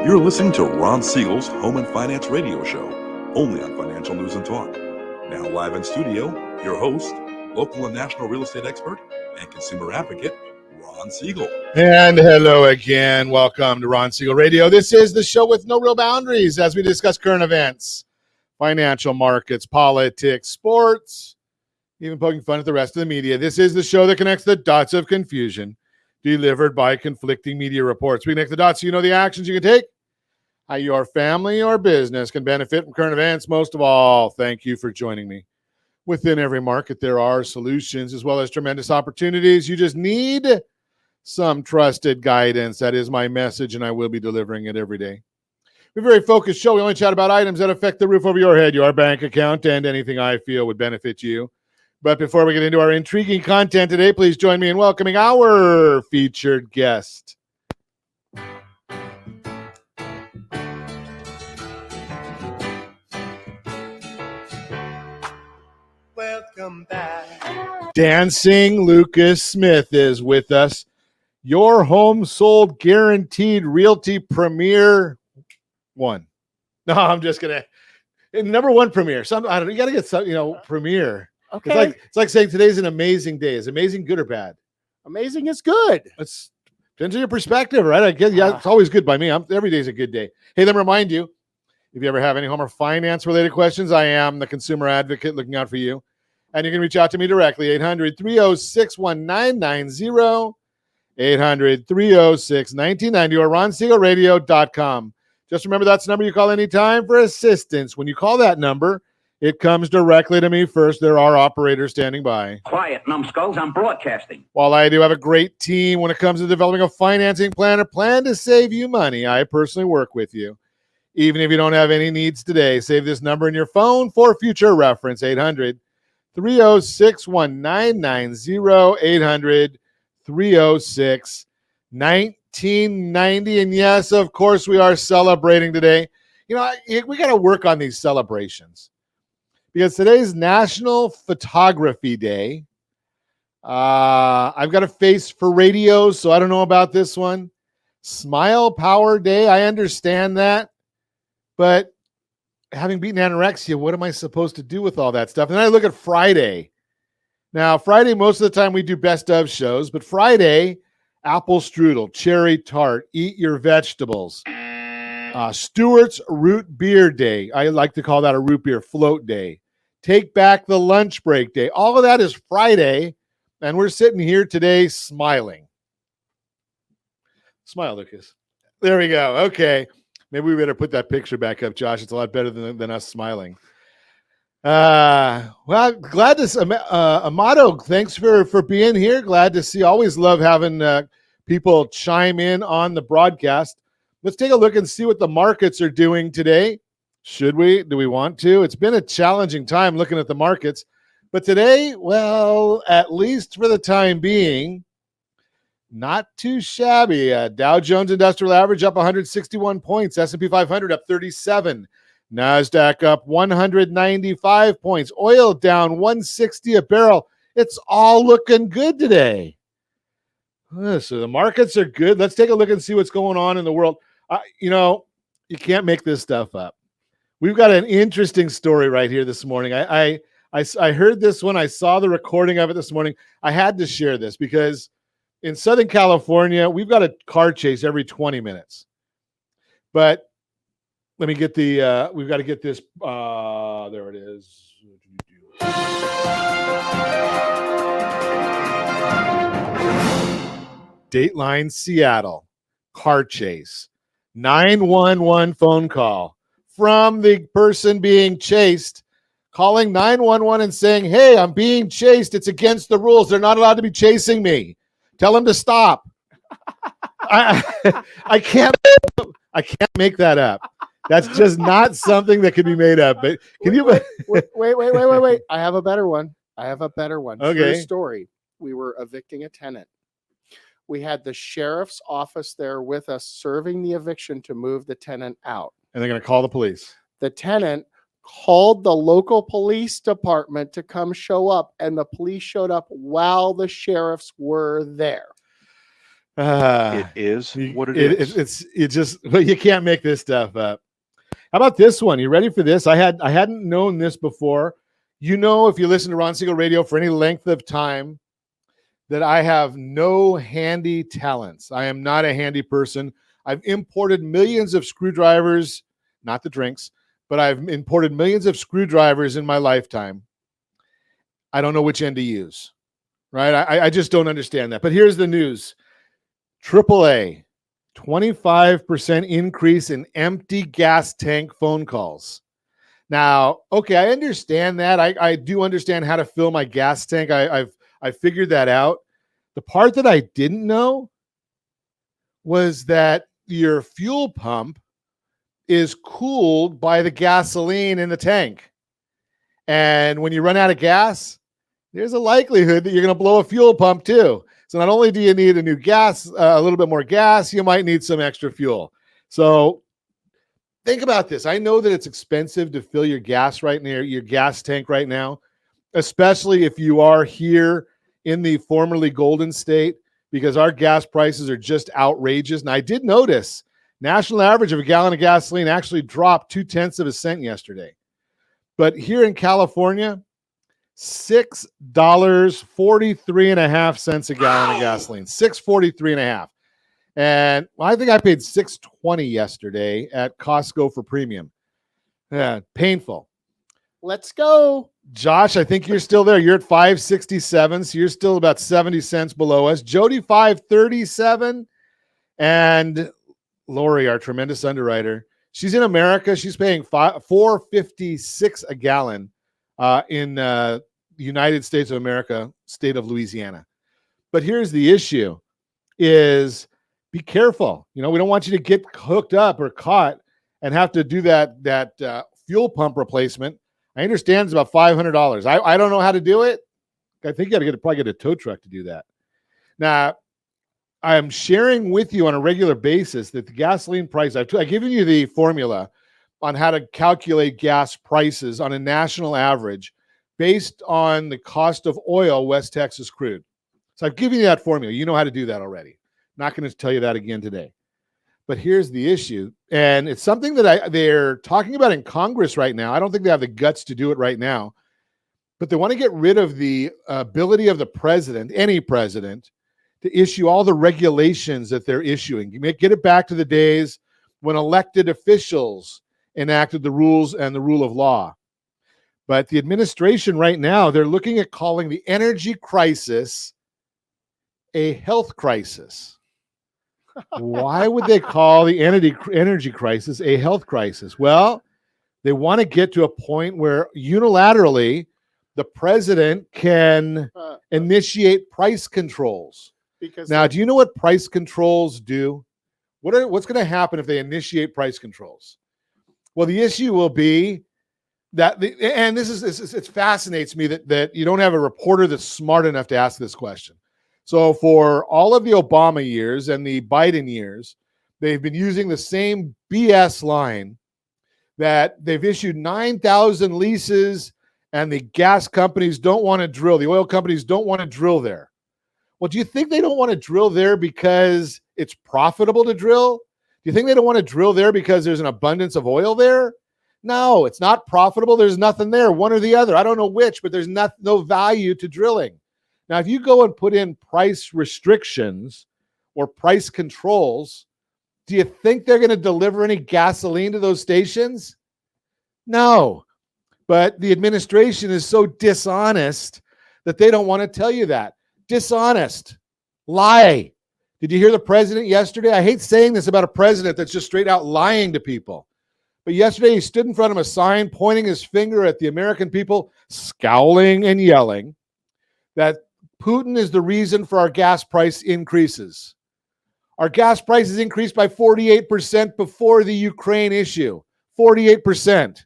You're listening to Ron Siegel's Home and Finance Radio Show, only on Financial News and Talk. Now live in studio, your host, local and national real estate expert and consumer advocate, Ron Siegel. And hello again. Welcome to Ron Siegel Radio. This is the show with no real boundaries as we discuss current events, financial markets, politics, sports, even poking fun at the rest of the media. This is the show that connects the dots of confusion delivered by conflicting media reports. We connect the dots so you know the actions you can take, how your family or business can benefit from current events. Most of all, thank you for joining me. Within every market, there are solutions as well as tremendous opportunities. You just need some trusted guidance. That is my message, and I will be delivering it every day. We're a very focused show. We only chat about items that affect the roof over your head, your bank account, and anything I feel would benefit you. But before we get into our intriguing content today, please join me in welcoming our featured guest. Welcome back. Dancing Lucas Smith is with us. Your home sold guaranteed realty premier one. No, I'm just gonna number one premier. I don't know. You gotta get some, premier. Okay. It's like saying today's an amazing day. Is amazing good or bad? Amazing is good. It's depends on your perspective, right? I guess it's always good by me. Every day's a good day. Hey, let me remind you, if you ever have any home or finance related questions, I am the consumer advocate looking out for you. And you can reach out to me directly, 800-306-1990, 800-306-1990, or ronsiegelradio.com. Just remember that's the number you call anytime for assistance. When you call that number, it comes directly to me first. There are operators standing by. Quiet, numbskulls, I'm broadcasting. While I do have a great team when it comes to developing a financing plan or plan to save you money, I personally work with you. Even if you don't have any needs today, save this number in your phone for future reference, 800-306-1990, 800-306-1990. And yes, of course, we are celebrating today. We got to work on these celebrations because today's National Photography Day. I've got a face for radio, so I don't know about this one. Smile Power Day, I understand that. But having beaten anorexia, what am I supposed to do with all that stuff? And then I look at Friday. Now, Friday, most of the time we do best of shows, but Friday, apple strudel, cherry tart, eat your vegetables. Stewart's Root Beer Day. I like to call that a root beer float day. Take back the lunch break day. All of that is Friday, and we're sitting here today smiling. Smile, Lucas. There we go. Okay. Maybe we better put that picture back up, Josh. It's a lot better than us smiling. Well, glad to see Amato. Thanks for being here. Glad to see. Always love having people chime in on the broadcast. Let's take a look and see what the markets are doing today. Should we? Do we want to? It's been a challenging time looking at the markets. But today, well, at least for the time being, not too shabby. Dow Jones Industrial Average up 161 points. S&P 500 up 37. NASDAQ up 195 points. Oil down 160 a barrel. It's all looking good today. So the markets are good. Let's take a look and see what's going on in the world. You can't make this stuff up. We've got an interesting story right here this morning. I heard this one. I saw the recording of it this morning. I had to share this because in Southern California, we've got a car chase every 20 minutes. But let me get we've got to get this. There it is. Dateline Seattle, car chase. 911 phone call from the person being chased, calling 911 and saying, hey, I'm being chased. It's against the rules. They're not allowed to be chasing me. Tell him to stop. I can't make that up. That's just not something that can be made up. But can you Wait. I have a better one. Okay. True story. We were evicting a tenant. We had the sheriff's office there with us serving the eviction to move the tenant out. And they're going to call the police. The tenant called the local police department to come show up, and the police showed up while the sheriffs were there. It is what it is. Well, you can't make this stuff up. How about this one? You ready for this? I hadn't known this before. You know, if you listen to Ron Siegel Radio for any length of time, that I have no handy talents. I am not a handy person. I've imported millions of screwdrivers, not the drinks, but I've imported millions of screwdrivers in my lifetime. I don't know which end to use, right? I just don't understand that. But here's the news. AAA, 25% increase in empty gas tank phone calls. Now, okay, I understand that. I do understand how to fill my gas tank. I figured that out. The part that I didn't know was that your fuel pump is cooled by the gasoline in the tank. And when you run out of gas, there's a likelihood that you're going to blow a fuel pump too. So not only do you need a new gas, a little bit more gas, you might need some extra fuel. So think about this. I know that it's expensive to fill your gas right near your gas tank right now, especially if you are here in the formerly Golden State, because our gas prices are just outrageous. And I did notice national average of a gallon of gasoline actually dropped 0.2 cents yesterday. But here in California, $6.43.5 a gallon of gasoline, $6.43.5. And I think I paid $6.20 yesterday at Costco for premium. Yeah, painful. Let's go. Josh, I think you're still there. You're at 567, so you're still about 70 cents below us. Jody, 537. And Lori, our tremendous underwriter, she's in America. She's paying $4.56 a gallon in the United States of America, state of Louisiana. But here's the issue is be careful. You know, we don't want you to get hooked up or caught and have to do that fuel pump replacement. I understand it's about $500. I don't know how to do it. I think you got to probably get a tow truck to do that. Now, I'm sharing with you on a regular basis that the gasoline price, I've given you the formula on how to calculate gas prices on a national average based on the cost of oil, West Texas crude. So I've given you that formula. You know how to do that already. Not going to tell you that again today. But here's the issue, and it's something that they're talking about in Congress right now. I don't think they have the guts to do it right now, but they want to get rid of the ability of the president, any president, to issue all the regulations that they're issuing. Get it back to the days when elected officials enacted the rules and the rule of law. But the administration right now, they're looking at calling the energy crisis a health crisis. Why would they call the energy crisis a health crisis? Well, they want to get to a point where unilaterally the president can initiate price controls. Because now, do you know what price controls do? What's going to happen if they initiate price controls? Well, the issue will be that, it fascinates me that you don't have a reporter that's smart enough to ask this question. So for all of the Obama years and the Biden years, they've been using the same BS line that they've issued 9,000 leases and the gas companies don't want to drill. The oil companies don't want to drill there. Well, do you think they don't want to drill there because it's profitable to drill? Do you think they don't want to drill there because there's an abundance of oil there? No, it's not profitable. There's nothing there, one or the other. I don't know which, but there's no value to drilling. Now, if you go and put in price restrictions or price controls, do you think they're going to deliver any gasoline to those stations? No. But the administration is so dishonest that they don't want to tell you that. Dishonest. Lie. Did you hear the president yesterday? I hate saying this about a president that's just straight out lying to people. But yesterday he stood in front of a sign pointing his finger at the American people, scowling and yelling that Putin is the reason for our gas price increases. Our gas prices increased by 48% before the Ukraine issue. 48%.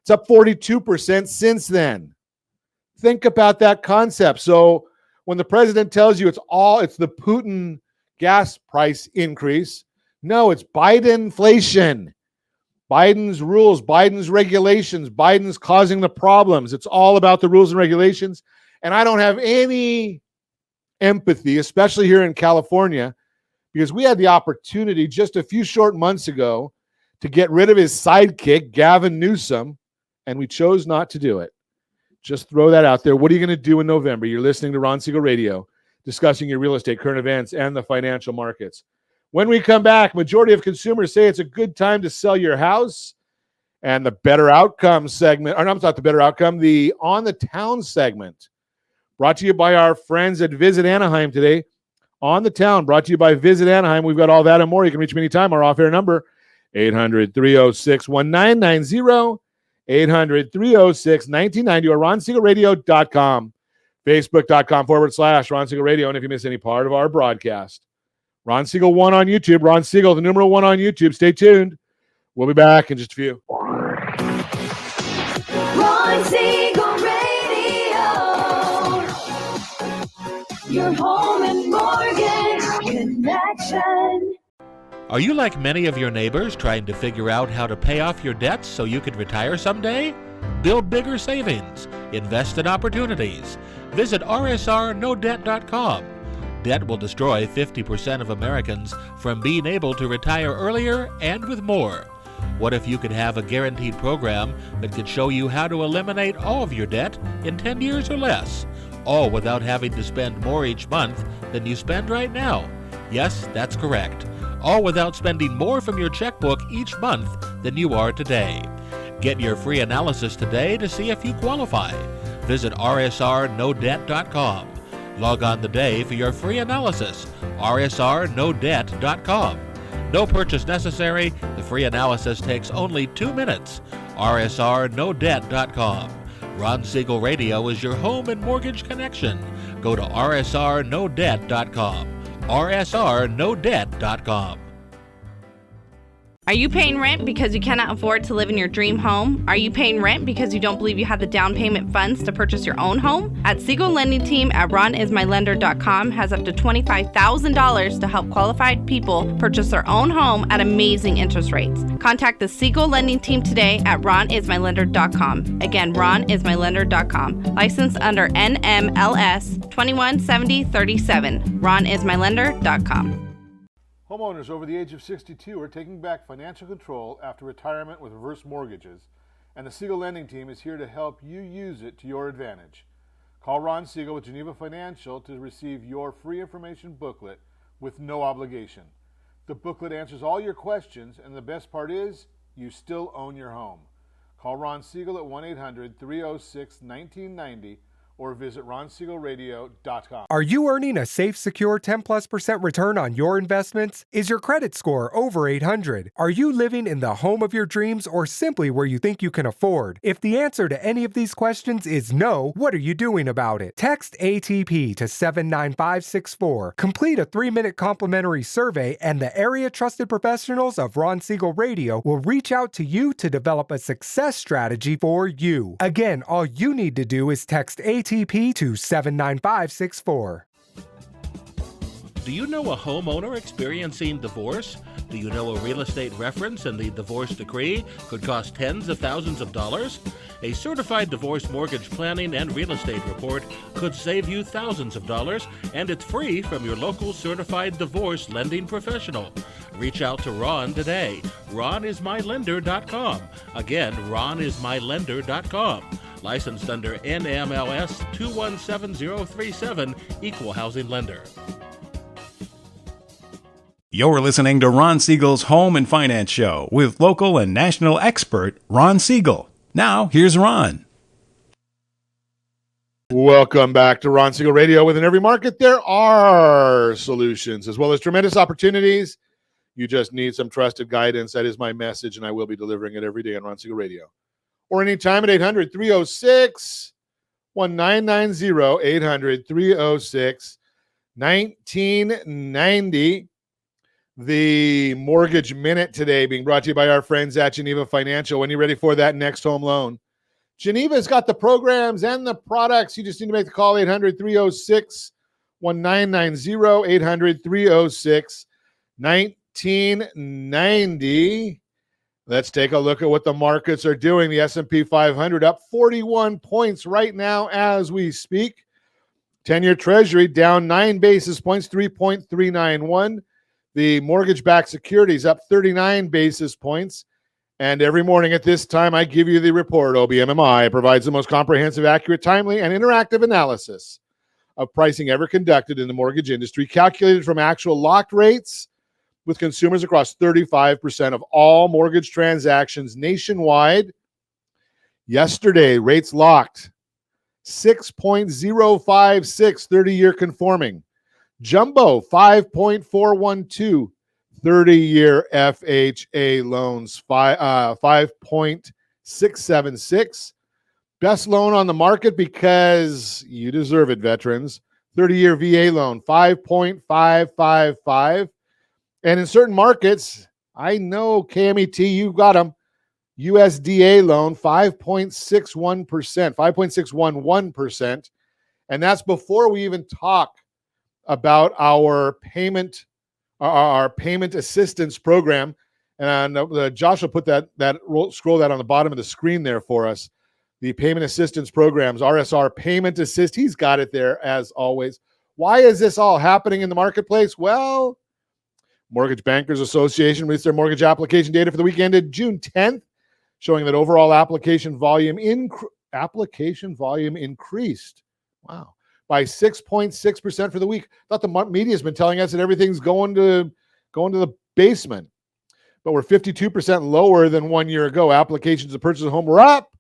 It's up 42% since then. Think about that concept. So when the president tells you it's the Putin gas price increase, no, it's Biden inflation. Biden's rules, Biden's regulations, Biden's causing the problems. It's all about the rules and regulations. And I don't have any empathy, especially here in California, because we had the opportunity just a few short months ago to get rid of his sidekick, Gavin Newsom, and we chose not to do it. Just throw that out there. What are you going to do in November? You're listening to Ron Siegel Radio, discussing your real estate, current events, and the financial markets. When we come back, majority of consumers say it's a good time to sell your house. And the better outcome segment, or no, not the better outcome, the on the town segment, brought to you by our friends at Visit Anaheim today. On the town, brought to you by Visit Anaheim. We've got all that and more. You can reach me anytime. Our off-air number, 800-306-1990, 800-306-1990, or RonSiegelRadio.com, Facebook.com/Ron Siegel Radio. And if you miss any part of our broadcast, Ron Siegel 1 on YouTube, Ron Siegel, the numeral 1 on YouTube. Stay tuned. We'll be back in just a few. Ron Siegel Radio, your home and mortgage connection. Are you like many of your neighbors trying to figure out how to pay off your debts so you could retire someday? Build bigger savings. Invest in opportunities. Visit rsrnodebt.com. Debt will destroy 50% of Americans from being able to retire earlier and with more. What if you could have a guaranteed program that could show you how to eliminate all of your debt in 10 years or less, all without having to spend more each month than you spend right now? Yes, that's correct. All without spending more from your checkbook each month than you are today. Get your free analysis today to see if you qualify. Visit rsrnodebt.com. Log on today for your free analysis, rsrnodebt.com. No purchase necessary. The free analysis takes only 2 minutes. rsrnodebt.com. Ron Siegel Radio is your home and mortgage connection. Go to rsrnodebt.com. rsrnodebt.com. Are you paying rent because you cannot afford to live in your dream home? Are you paying rent because you don't believe you have the down payment funds to purchase your own home? At Siegel Lending Team at ronismylender.com has up to $25,000 to help qualified people purchase their own home at amazing interest rates. Contact the Siegel Lending Team today at ronismylender.com. Again, ronismylender.com. Licensed under NMLS 217037. ronismylender.com. Homeowners over the age of 62 are taking back financial control after retirement with reverse mortgages, and the Siegel Lending Team is here to help you use it to your advantage. Call Ron Siegel with Geneva Financial to receive your free information booklet with no obligation. The booklet answers all your questions, and the best part is, you still own your home. Call Ron Siegel at 1-800-306-1990 or visit RonSiegelRadio.com. Are you earning a safe, secure 10+% return on your investments? Is your credit score over 800? Are you living in the home of your dreams or simply where you think you can afford? If the answer to any of these questions is no, what are you doing about it? Text ATP to 79564. Complete a 3-minute complimentary survey, and the area trusted professionals of Ron Siegel Radio will reach out to you to develop a success strategy for you. Again, all you need to do is text ATP to 79564. Do you know a homeowner experiencing divorce? Do you know a real estate reference and the divorce decree could cost tens of thousands of dollars? A certified divorce mortgage planning and real estate report could save you thousands of dollars, and it's free from your local certified divorce lending professional. Reach out to Ron today. RonIsMyLender.com. Again, RonIsMyLender.com. Licensed under NMLS 217037, Equal Housing Lender. You're listening to Ron Siegel's Home and Finance Show with local and national expert Ron Siegel. Now, here's Ron. Welcome back to Ron Siegel Radio. Within every market, there are solutions as well as tremendous opportunities. You just need some trusted guidance. That is my message, and I will be delivering it every day on Ron Siegel Radio. Or anytime at 800-306-1990, 800-306-1990. The Mortgage Minute today being brought to you by our friends at Geneva Financial. When you're ready for that next home loan, Geneva's got the programs and the products. You just need to make the call, 800-306-1990, 800-306-1990. Let's take a look at what the markets are doing. The S&P 500 up 41 points right now as we speak. 10-year Treasury down 9 basis points, 3.391. The mortgage-backed securities up 39 basis points. And every morning at this time, I give you the report. OBMMI provides the most comprehensive, accurate, timely, and interactive analysis of pricing ever conducted in the mortgage industry, calculated from actual locked rates with consumers across 35% of all mortgage transactions nationwide. Yesterday, rates locked 6.056 30-year conforming. Jumbo 5.412 30-year FHA loans, 5.676. Best loan on the market because you deserve it, veterans. 30-year VA loan, 5.555. And in certain markets, I know KMET, you got them. USDA loan, 5.61%, 5.611%. And that's before we even talk about our payment assistance program. And Josh will put scroll that on the bottom of the screen there for us. The payment assistance programs, RSR Payment Assist. He's got it there as always. Why is this all happening in the marketplace? Well, Mortgage Bankers Association released their mortgage application data for the week ended June 10th, showing that overall application volume increased. Wow. By 6.6% for the week. I thought the media has been telling us that everything's going to the basement. But we're 52% lower than 1 year ago. Applications to purchase a home were up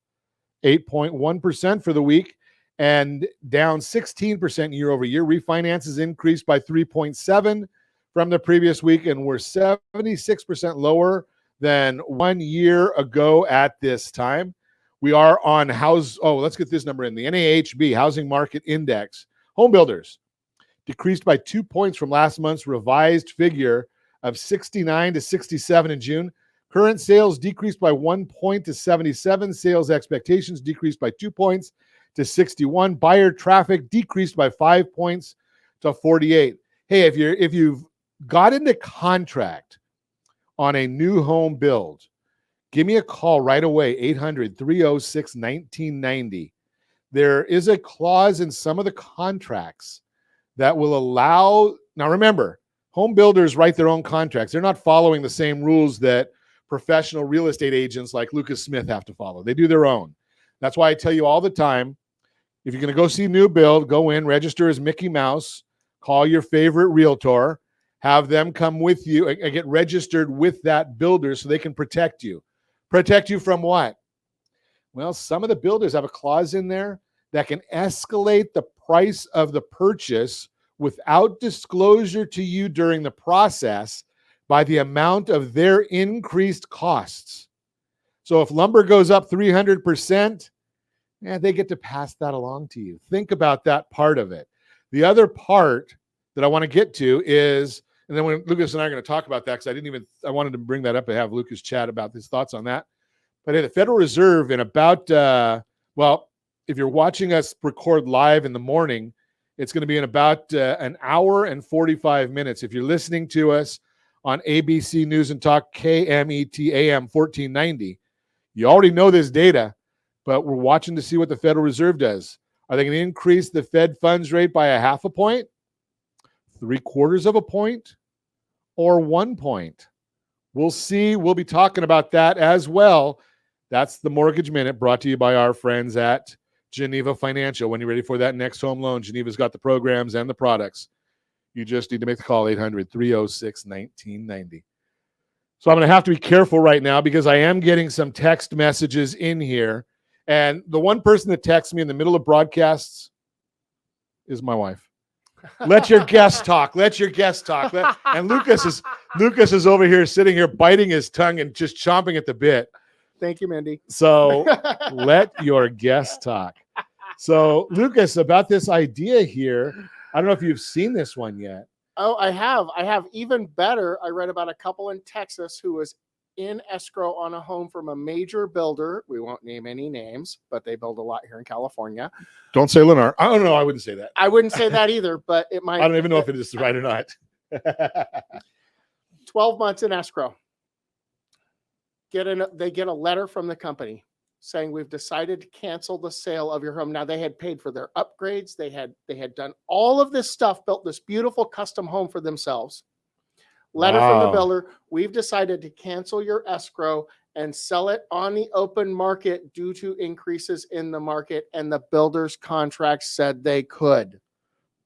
8.1% for the week and down 16% year over year. Refinances increased by 3.7% from the previous week, and we're 76% lower than 1 year ago at this time. We are on let's get this number in. The NAHB Housing Market Index. Home builders decreased by 2 points from last month's revised figure of 69 to 67 in June. Current sales decreased by 1 point to 77. Sales expectations decreased by 2 points to 61. Buyer traffic decreased by 5 points to 48. Hey, if you've got into contract on a new home build, give me a call right away, 800-306-1990. There is a clause in some of the contracts that will allow, now remember, home builders write their own contracts. They're not following the same rules that professional real estate agents like Lucas Smith have to follow. They do their own. That's why I tell you all the time, if you're going to go see new build, go in, register as Mickey Mouse, call your favorite realtor, have them come with you and get registered with that builder so they can protect you. Protect you from what? Well, some of the builders have a clause in there that can escalate the price of the purchase without disclosure to you during the process by the amount of their increased costs. So if lumber goes up 300%, they get to pass that along to you. Think about that part of it. The other part that I want to get to is, and then when Lucas and I are going to talk about that, because I wanted to bring that up and have Lucas chat about his thoughts on that. But hey, the Federal Reserve in about, if you're watching us record live in the morning, it's going to be in about an hour and 45 minutes. If you're listening to us on ABC News and Talk, KMET AM 1490, you already know this data, but we're watching to see what the Federal Reserve does. Are they going to increase the Fed funds rate by 0.5 point, 0.75 point, or 1 point? We'll see. We'll be talking about that as well. That's the Mortgage Minute, brought to you by our friends at Geneva Financial. When you're ready for that next home loan, Geneva's got the programs and the products. You just need to make the call, 800-306-1990. So I'm going to have to be careful right now because I am getting some text messages in here. And the one person that texts me in the middle of broadcasts is my wife. Let your guest talk. Let your guest talk. And Lucas is over here sitting here biting his tongue and just chomping at the bit. Thank you, Mindy. So let your guest talk. So Lucas, about this idea here, I don't know if you've seen this one yet. Oh, I have. Even better. I read about a couple in Texas who was in escrow on a home from a major builder. We won't name any names, but they build a lot here in California. Don't say Lennar. I don't know. I wouldn't say that. I wouldn't say that either, but it might. I don't even know if it is right or not. 12 months in escrow. They get a letter from the company saying we've decided to cancel the sale of your home. Now they had paid for their upgrades. They had done all of this stuff, built this beautiful custom home for themselves. Letter from the Wow. builder. We've decided to cancel your escrow and sell it on the open market due to increases in the market. And the builder's contract said they could.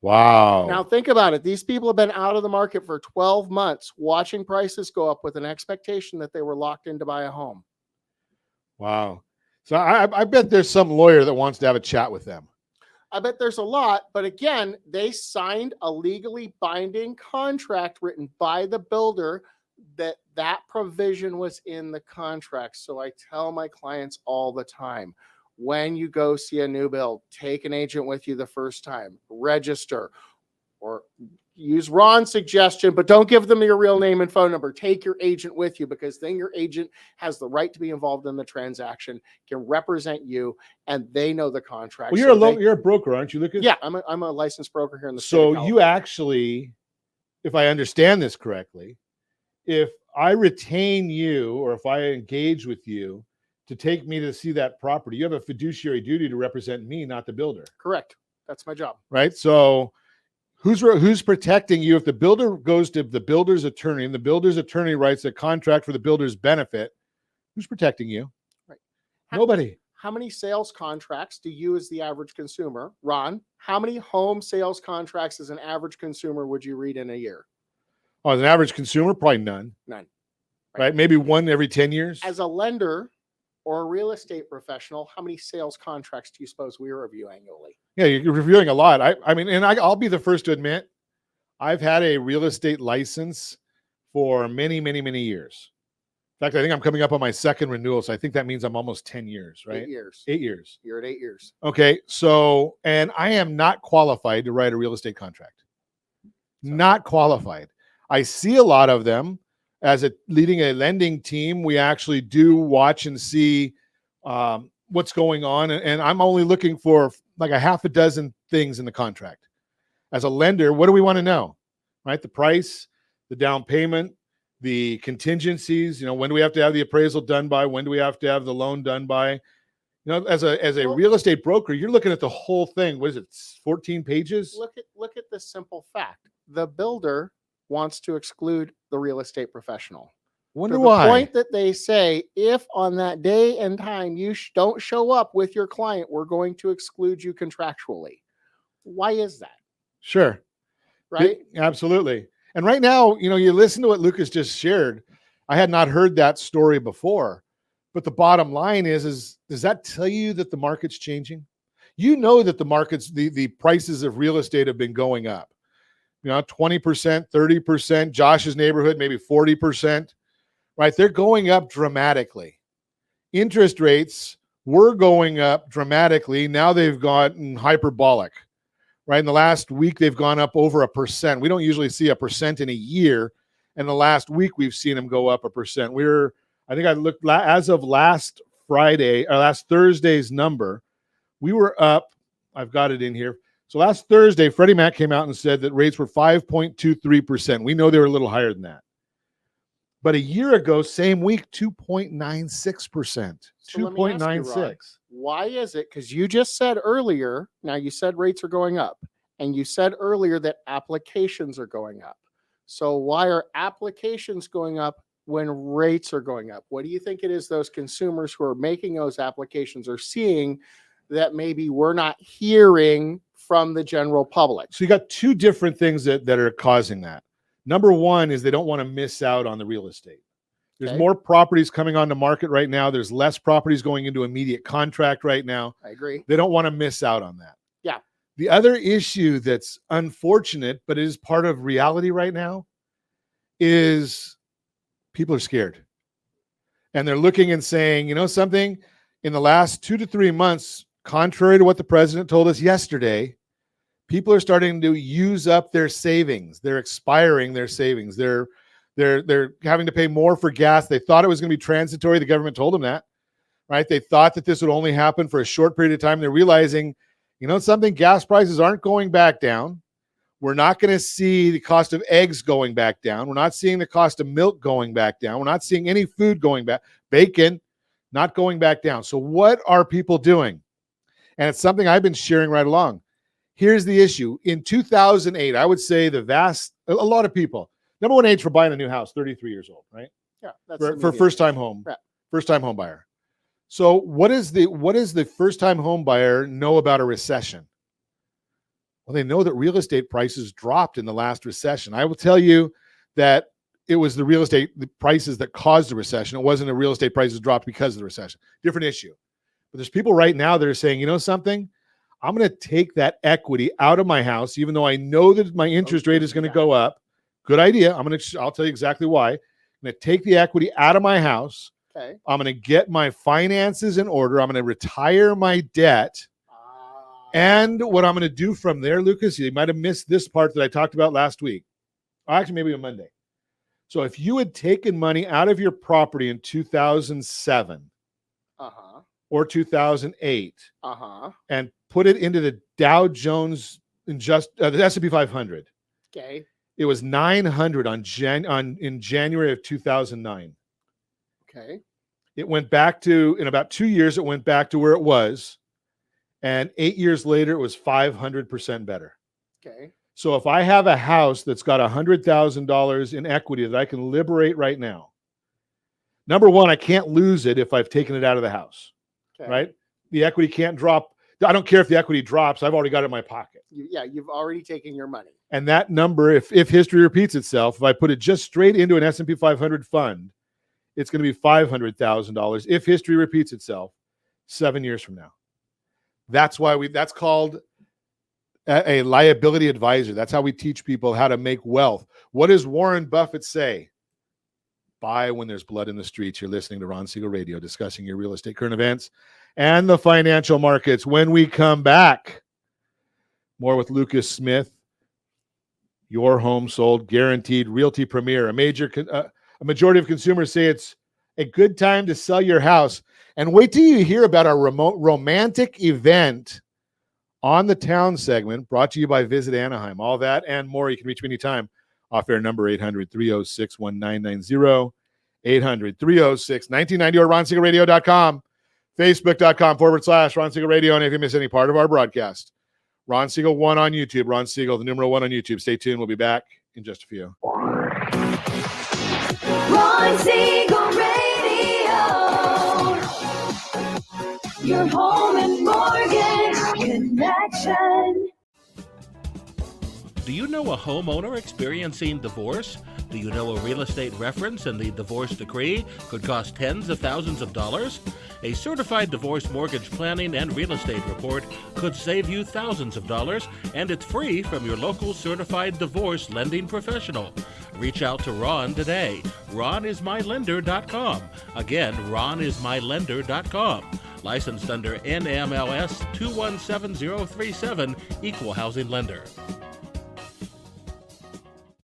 Wow. Now think about it. These people have been out of the market for 12 months watching prices go up with an expectation that they were locked in to buy a home. Wow. So I bet there's some lawyer that wants to have a chat with them. I bet there's a lot, but again, they signed a legally binding contract written by the builder that provision was in the contract. So I tell my clients all the time, when you go see a new build, take an agent with you the first time, register, or use Ron's suggestion, but don't give them your real name and phone number. Take your agent with you, because then your agent has the right to be involved in the transaction, can represent you, and they know the contract. Well, you're a broker, aren't you, Lucas? Yeah, I'm a licensed broker here in the state So of California. you actually, if I understand this correctly, if I retain you or if I engage with you to take me to see that property, you have a fiduciary duty to represent me, not the builder. Correct. That's my job. Right? So who's protecting you if the builder goes to the builder's attorney and the builder's attorney writes a contract for the builder's benefit? Who's protecting you? Right. Nobody. How many sales contracts do you as the average consumer, Ron, how many home sales contracts as an average consumer would you read in a year? Oh, as an average consumer, probably none. None. Right? Maybe one every 10 years. As a lender or a real estate professional, how many sales contracts do you suppose we review annually? Yeah, you're reviewing a lot. I mean, and I'll be the first to admit, I've had a real estate license for many, many, many years. In fact, I think I'm coming up on my second renewal, so I think that means I'm almost 10 years, right? 8 years. 8 years. You're at 8 years. Okay, so, and I am not qualified to write a real estate contract. Not qualified. I see a lot of them. As leading a lending team, we actually do watch and see what's going on. And I'm only looking for like a half a dozen things in the contract. As a lender, what do we want to know? Right? The price, the down payment, the contingencies, when do we have to have the appraisal done by? When do we have to have the loan done by? As a real estate broker, you're looking at the whole thing. What is it? 14 pages? Look at this simple fact. The builder wants to exclude the real estate professional. Wonder why. The point that they say, if on that day and time you don't show up with your client, we're going to exclude you contractually. Why is that? Sure. Right? Absolutely. And right now, you listen to what Lucas just shared. I had not heard that story before. But the bottom line is does that tell you that the market's changing? You know that the markets, the prices of real estate have been going up. 20%, 30%, Josh's neighborhood, maybe 40%, right? They're going up dramatically. Interest rates were going up dramatically. Now they've gotten hyperbolic, right? In the last week, they've gone up over 1%. We don't usually see 1% in a year. And the last week, we've seen them go up 1%. I think I looked as of last Thursday's number, we were up. I've got it in here. So last Thursday, Freddie Mac came out and said that rates were 5.23%. We know they were a little higher than that. But a year ago, same week, 2.96%. So 2.96. Why is it? Because you just said earlier, now you said rates are going up, and you said earlier that applications are going up. So why are applications going up when rates are going up? What do you think it is those consumers who are making those applications are seeing that maybe we're not hearing from the general public? So you got two different things that are causing that. Number one is they don't want to miss out on the real estate. There's more properties coming on the market right now. There's less properties going into immediate contract right now. I agree. They don't want to miss out on that. Yeah. The other issue that's unfortunate, but is part of reality right now, is people are scared. And they're looking and saying, something, in the last 2 to 3 months, contrary to what the president told us yesterday, people are starting to use up their savings. They're expiring their savings. They're having to pay more for gas. They thought it was going to be transitory. The government told them that, right? They thought that this would only happen for a short period of time. They're realizing, something, gas prices aren't going back down. We're not going to see the cost of eggs going back down. We're not seeing the cost of milk going back down. We're not seeing any food going back. Bacon, not going back down. So what are people doing? And it's something I've been sharing right along. Here's the issue. In 2008, I would say a lot of people, Number one age for buying a new house, 33 years old, right? Yeah, that's For first-time home, first-time home buyer. So what does the first-time home buyer know about a recession? Well, they know that real estate prices dropped in the last recession. I will tell you that it was the real estate prices that caused the recession. It wasn't the real estate prices dropped because of the recession. Different issue. But there's people right now that are saying, you know something? I'm going to take that equity out of my house, even though I know that my interest rate is going to go up. Good idea. I'll tell you exactly why. I'm going to take the equity out of my house. Okay. I'm going to get my finances in order. I'm going to retire my debt. And what I'm going to do from there, Lucas, you might have missed this part that I talked about last week. Actually, maybe on Monday. So if you had taken money out of your property in 2007 or 2008 and put it into the Dow Jones the S&P 500, okay, it was 900 in January of 2009. Okay. It went back to, in about 2 years, it went back to where it was. And 8 years later, it was 500% better. Okay. So if I have a house that's got $100,000 in equity that I can liberate right now, number one, I can't lose it if I've taken it out of the house, right? The equity can't drop. I don't care if the equity drops. I've already got it in my pocket. You've already taken your money. And that number, if history repeats itself, if I put it just straight into an S&P 500 fund, it's going to be $500,000 if history repeats itself 7 years from now. That's called a liability advisor. That's how we teach people how to make wealth. What does Warren Buffett say? Buy when there's blood in the streets. You're listening to Ron Siegel Radio, discussing your real estate current events and the financial markets. When we come back, more with Lucas Smith. Your home sold, guaranteed, Realty Premier. A majority of consumers say it's a good time to sell your house. And wait till you hear about our romantic event on the Town segment, brought to you by Visit Anaheim. All that and more. You can reach me anytime. Off-air number 800-306-1990, 800-306-1990, or RonSiegelRadio.com, Facebook.com/Ron Siegel Radio. And if you miss any part of our broadcast, Ron Siegel 1 on YouTube. Ron Siegel, the numeral 1 on YouTube. Stay tuned. We'll be back in just a few. Ron Siegel Radio. Your home and mortgage connection. Do you know a homeowner experiencing divorce? Do you know a real estate reference and the divorce decree could cost tens of thousands of dollars? A certified divorce mortgage planning and real estate report could save you thousands of dollars, and it's free from your local certified divorce lending professional. Reach out to Ron today. RonIsMyLender.com. Again, RonIsMyLender.com. Licensed under NMLS 217037, Equal Housing Lender.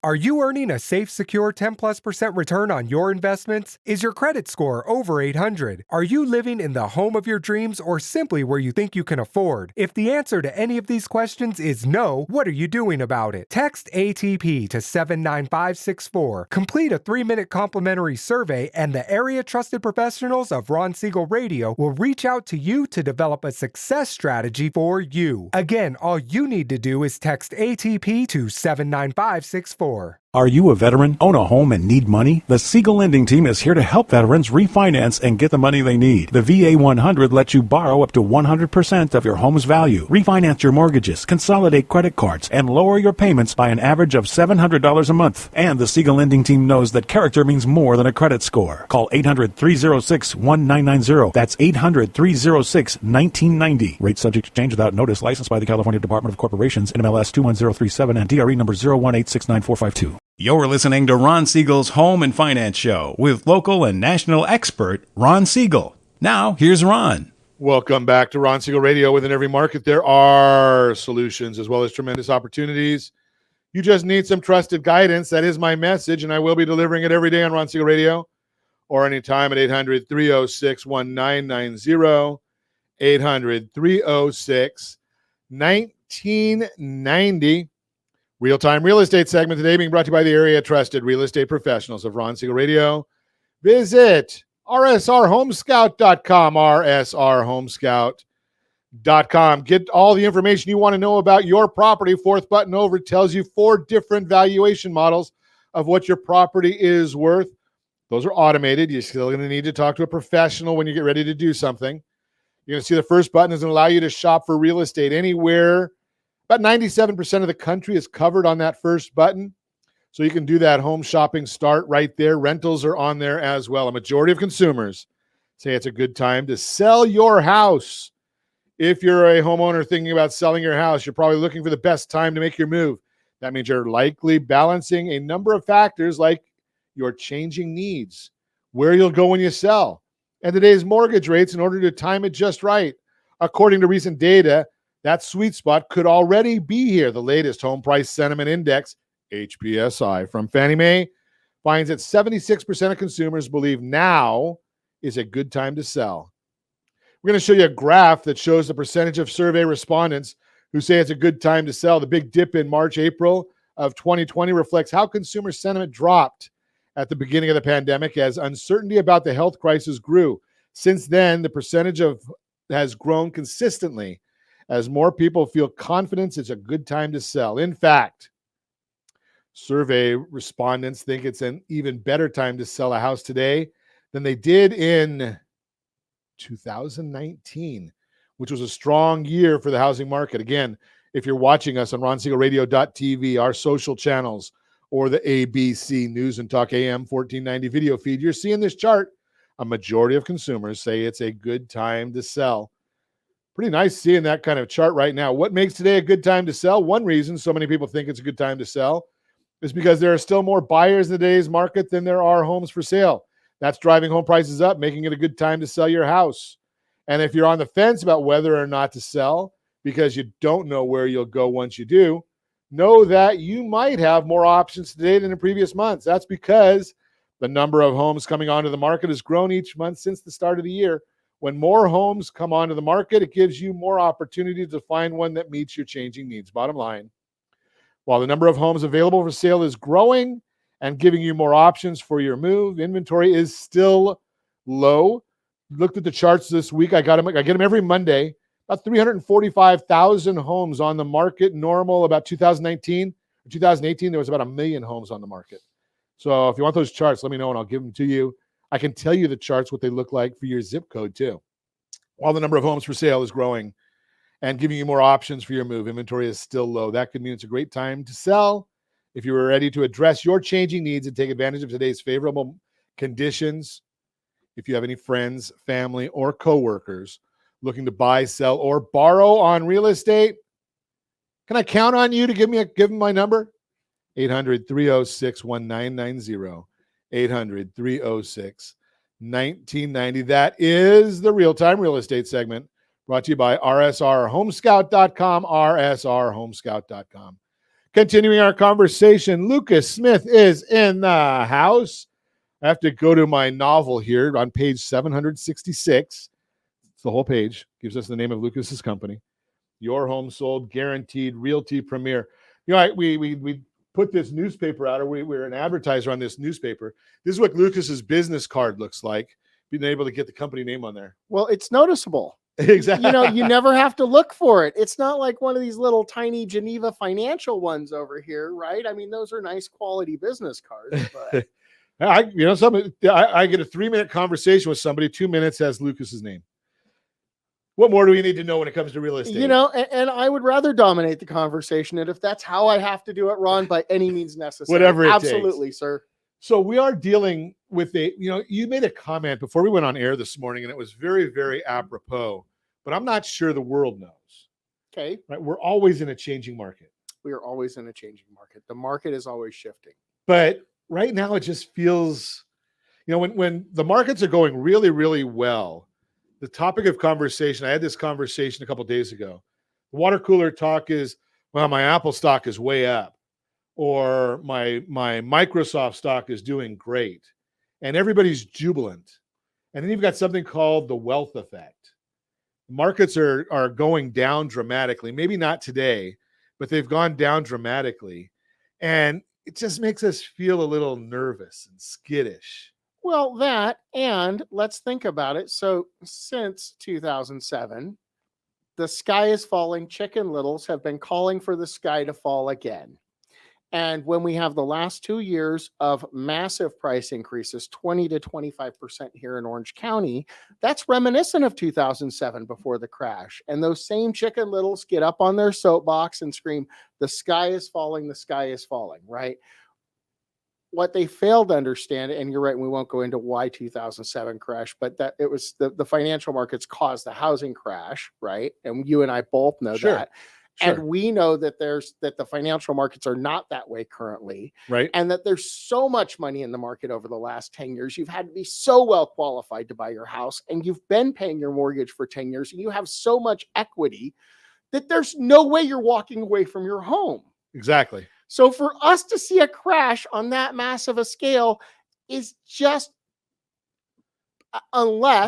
Are you earning a safe, secure 10+% return on your investments? Is your credit score over 800? Are you living in the home of your dreams or simply where you think you can afford? If the answer to any of these questions is no, what are you doing about it? Text ATP to 79564. Complete a 3-minute complimentary survey, and the area trusted professionals of Ron Siegel Radio will reach out to you to develop a success strategy for you. Again, all you need to do is text ATP to 79564. Are you a veteran, own a home, and need money? The Siegel Lending Team is here to help veterans refinance and get the money they need. The VA 100 lets you borrow up to 100% of your home's value, refinance your mortgages, consolidate credit cards, and lower your payments by an average of $700 a month. And the Siegel Lending Team knows that character means more than a credit score. Call 800-306-1990. That's 800-306-1990. Rate subject to change without notice. Licensed by the California Department of Corporations, NMLS 21037, and DRE number 0186945. You're listening to Ron Siegel's Home and Finance Show with local and national expert Ron Siegel. Now, here's Ron. Welcome back to Ron Siegel Radio. Within every market, there are solutions as well as tremendous opportunities. You just need some trusted guidance. That is my message, and I will be delivering it every day on Ron Siegel Radio or anytime at 800-306-1990, 800-306-1990. Real-time real estate segment today being brought to you by the area trusted real estate professionals of Ron Siegel Radio. Visit rsrhomescout.com, rsrhomescout.com. Get all the information you want to know about your property. Fourth button over tells you 4 different valuation models of what your property is worth. Those are automated. You're still going to need to talk to a professional when you get ready to do something. You're going to see the first button is going to allow you to shop for real estate anywhere. About 97% of the country is covered on that first button. So you can do that home shopping start right there. Rentals are on there as well. A majority of consumers say it's a good time to sell your house. If you're a homeowner thinking about selling your house, you're probably looking for the best time to make your move. That means you're likely balancing a number of factors like your changing needs, where you'll go when you sell, and today's mortgage rates in order to time it just right. According to recent data, that sweet spot could already be here. The latest Home Price Sentiment Index, HPSI, from Fannie Mae finds that 76% of consumers believe now is a good time to sell. We're going to show you a graph that shows the percentage of survey respondents who say it's a good time to sell. The big dip in March, April of 2020 reflects how consumer sentiment dropped at the beginning of the pandemic as uncertainty about the health crisis grew. Since then, the percentage has grown consistently as more people feel confidence it's a good time to sell. In fact, survey respondents think it's an even better time to sell a house today than they did in 2019, which was a strong year for the housing market. Again, if you're watching us on RonSiegelRadio.tv, our social channels, or the ABC News and Talk AM 1490 video feed, you're seeing this chart. A majority of consumers say it's a good time to sell. Pretty nice seeing that kind of chart right now. What makes today a good time to sell? One reason so many people think it's a good time to sell is because there are still more buyers in today's market than there are homes for sale. That's driving home prices up, making it a good time to sell your house. And if you're on the fence about whether or not to sell because you don't know where you'll go once you do, know that you might have more options today than in previous months. That's because the number of homes coming onto the market has grown each month since the start of the year. When more homes come onto the market, it gives you more opportunity to find one that meets your changing needs. Bottom line, while the number of homes available for sale is growing and giving you more options for your move, inventory is still low. Looked at the charts this week. I get them every Monday. About 345,000 homes on the market. Normal about 2019 or 2018, there was about 1 million homes on the market. So if you want those charts, let me know and I'll give them to you. I can tell you the charts, what they look like for your zip code too. While the number of homes for sale is growing and giving you more options for your move, inventory is still low. That could mean it's a great time to sell if you are ready to address your changing needs and take advantage of today's favorable conditions. If you have any friends, family, or coworkers looking to buy, sell, or borrow on real estate, can I count on you to give them my number? 800-306-1990. 800-306-1990. That is the Real-Time Real Estate segment brought to you by rsrhomescout.com, rsrhomescout.com. Continuing our conversation, Lucas Smith is in the house. I have to go to my novel here on page 766. It's the whole page. Gives us the name of Lucas's company. Your Home Sold, Guaranteed Realty Premier. You know, we put this newspaper out, or we're an advertiser on this newspaper. This is what Lucas's business card looks like, being able to get the company name on there. Well, it's noticeable. Exactly. You know, you never have to look for it. It's not like one of these little tiny Geneva Financial ones over here, right? I mean, those are nice quality business cards. But I get a 3-minute conversation with somebody. 2 minutes has Lucas's name. What more do we need to know when it comes to real estate? You know, and I would rather dominate the conversation. And if that's how I have to do it, Ron, by any means necessary. Whatever it Absolutely, takes. Sir. So we are dealing with you made a comment before we went on air this morning, and it was very, very apropos, but I'm not sure the world knows. Okay. Right? We're always in a changing market. We are always in a changing market. The market is always shifting. But right now it just feels, when the markets are going really, really well, the topic of conversation, I had this conversation a couple of days ago. The water cooler talk is, well, my Apple stock is way up, or my Microsoft stock is doing great, and everybody's jubilant. And then you've got something called the wealth effect. Markets are going down dramatically. Maybe not today, but they've gone down dramatically. And it just makes us feel a little nervous and skittish. Well, that, and let's think about it. So since 2007, the sky is falling. Chicken Littles have been calling for the sky to fall again. And when we have the last 2 years of massive price increases, 20 to 25% here in Orange County, that's reminiscent of 2007 before the crash. And those same Chicken Littles get up on their soapbox and scream, the sky is falling, right? What they failed to understand, and you're right, and we won't go into why 2007 crash, but that it was the financial markets caused the housing crash, right? And you and I both know that. Sure. And we know that the financial markets are not that way currently, right? And that there's so much money in the market over the last 10 years. You've had to be so well qualified to buy your house, and you've been paying your mortgage for 10 years, and you have so much equity that there's no way you're walking away from your home. Exactly. So for us to see a crash on that massive a scale is just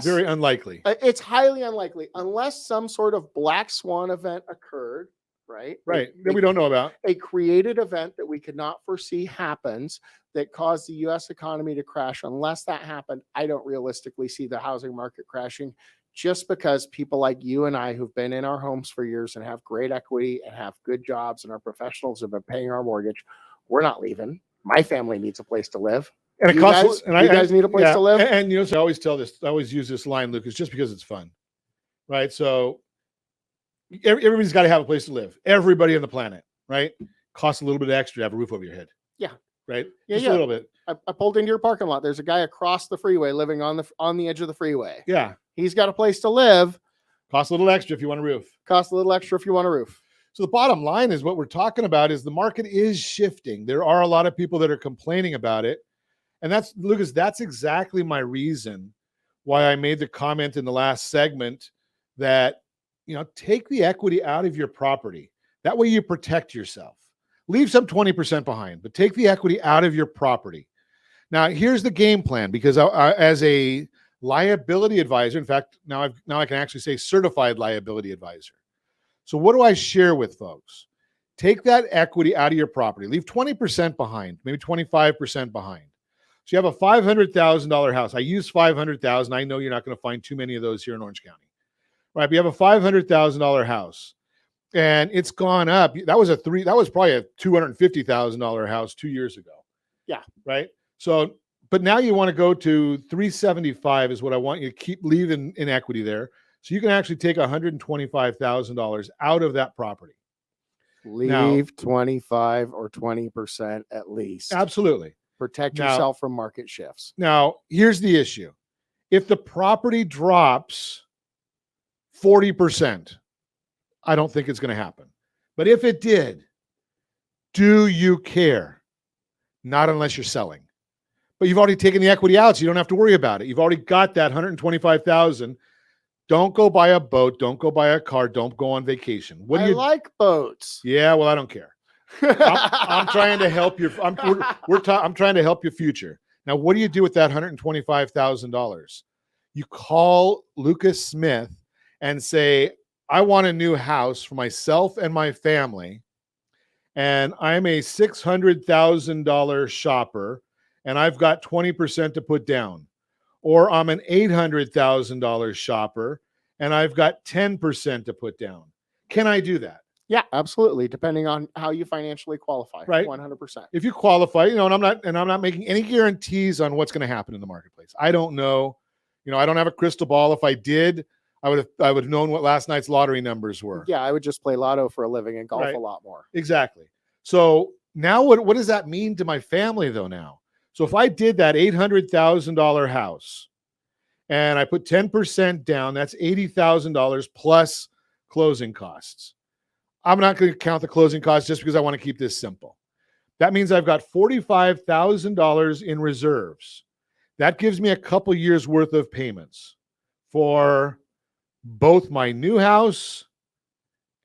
very unlikely. It's highly unlikely unless some sort of black swan event occurred, right? Right. That we don't know about. A created event that we could not foresee happens that caused the U.S. economy to crash. Unless that happened, I don't realistically see the housing market crashing, just because people like you and I who've been in our homes for years and have great equity and have good jobs and our professionals have been paying our mortgage, we're not leaving. My family needs a place to live. And you guys need a place to live. And you know, so I always use this line, Lucas, just because it's fun, right? So everybody's got to have a place to live. Everybody on the planet, right? Costs a little bit extra to have a roof over your head. Yeah. Right. Yeah, just a little bit. I pulled into your parking lot. There's a guy across the freeway living on the edge of the freeway. Yeah. He's got a place to live. Costs a little extra if you want a roof. Costs a little extra if you want a roof. So the bottom line is what we're talking about is the market is shifting. There are a lot of people that are complaining about it. And that's, Lucas, that's exactly my reason why I made the comment in the last segment that, you know, take the equity out of your property. That way you protect yourself. Leave some 20% behind, but take the equity out of your property. Now, here's the game plan, because I, as a liability advisor, in fact, now I can actually say certified liability advisor. So what do I share with folks? Take that equity out of your property. Leave 20% behind, maybe 25% behind. So you have a $500,000 house. I use 500,000. I know you're not going to find too many of those here in Orange County. Right? But you have a $500,000 house and it's gone up. That was probably a $250,000 house 2 years ago. Yeah. Right. So, but now you want to go to 375 is what I want you to keep leaving in equity there. So you can actually take $125,000 out of that property. Leave 25 or 20% at least. Absolutely. Protect yourself from market shifts. Now, here's the issue. If the property drops 40%, I don't think it's going to happen. But if it did, do you care? Not unless you're selling. But you've already taken the equity out, so you don't have to worry about it. You've already got that $125,000. Don't go buy a boat. Don't go buy a car. Don't go on vacation. What do you like boats? Yeah, well, I don't care. I'm trying to help your. I'm trying to help your future. Now, what do you do with that $125,000? You call Lucas Smith and say, "I want a new house for myself and my family, and I'm a $600,000 shopper, and I've got 20% to put down." Or I'm an $800,000 shopper and I've got 10% to put down. Can I do that? Yeah, absolutely. Depending on how you financially qualify. Right. 100%. If you qualify, you know, and I'm not making any guarantees on what's going to happen in the marketplace. I don't know. You know, I don't have a crystal ball. If I did, I would have known what last night's lottery numbers were. Yeah, I would just play lotto for a living and golf a lot more. Exactly. So now what does that mean to my family though now? So if I did that $800,000 house and I put 10% down, that's $80,000 plus closing costs. I'm not going to count the closing costs just because I want to keep this simple. That means I've got $45,000 in reserves. That gives me a couple years worth of payments for both my new house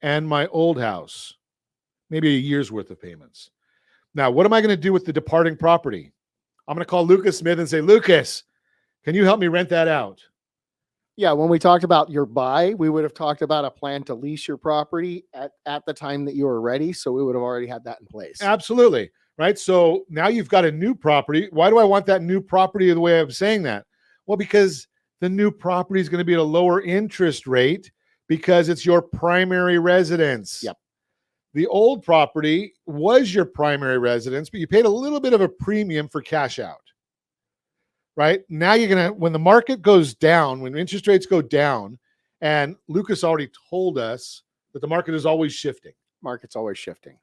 and my old house. Maybe a year's worth of payments. Now, what am I going to do with the departing property? I'm going to call Lucas Smith and say, Lucas, can you help me rent that out? Yeah, when we talked about your buy, we would have talked about a plan to lease your property at the time that you were ready. So we would have already had that in place. Absolutely. Right. So now you've got a new property. Why do I want that new property the way I'm saying that? Well, because the new property is going to be at a lower interest rate because it's your primary residence. Yep. the old property was your primary residence, but you paid a little bit of a premium for cash out. Right? Now you're going to, when the market goes down, when interest rates go down, and Lucas already told us that the market is always shifting. Market's always shifting.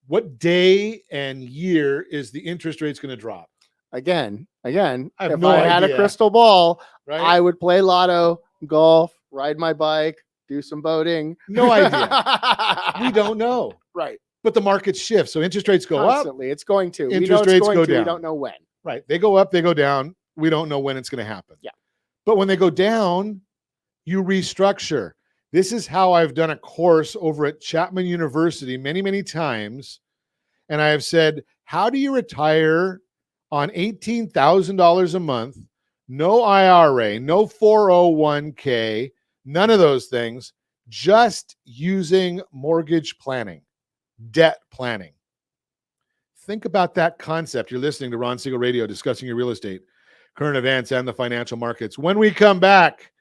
What day and year is the interest rates going to drop? Again, I have if no I had a idea. crystal ball, Right? I would play lotto, golf, ride my bike, do some boating. No idea. We don't know. Right. But the market shifts. So interest rates go Constantly. It's going to. Interest we know it's rates going go to. down. We don't know when. Right. They go up, they go down. We don't know when it's going to happen. Yeah. But when they go down, you restructure. This is how I've done a course over at Chapman University many, many times. And I have said, how do you retire on $18,000 a month? No IRA, no 401k, none of those things, just using mortgage planning, debt planning. Think about that concept. You're listening to Ron Siegel Radio, discussing your real estate, current events, and the financial markets. When we come back,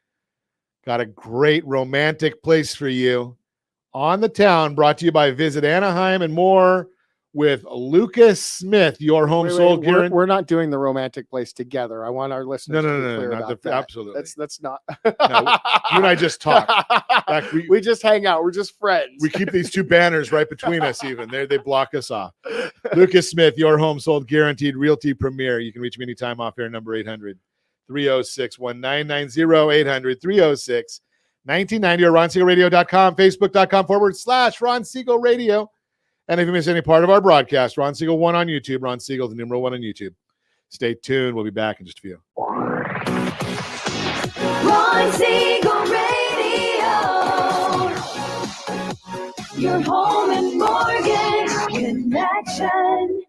got a great romantic place for you on the town, brought to you by Visit Anaheim and more with Lucas Smith, your home sold guarantee. We're not doing the romantic place together. I want our listeners to be clear about that. Absolutely. That's not. No, you and I just talk. Like we just hang out. We're just friends. We keep these two banners right between us even. They block us off. Lucas Smith, your home sold guaranteed realty premier. You can reach me anytime off air, number 800-306-1990, 800-306-1990, or RonSiegelRadio.com, Facebook.com/Ron Siegel Radio. And if you miss any part of our broadcast, Ron Siegel 1 on YouTube, Ron Siegel, the numeral 1 on YouTube. Stay tuned. We'll be back in just a few. Ron Siegel Radio. Your home and mortgage connection.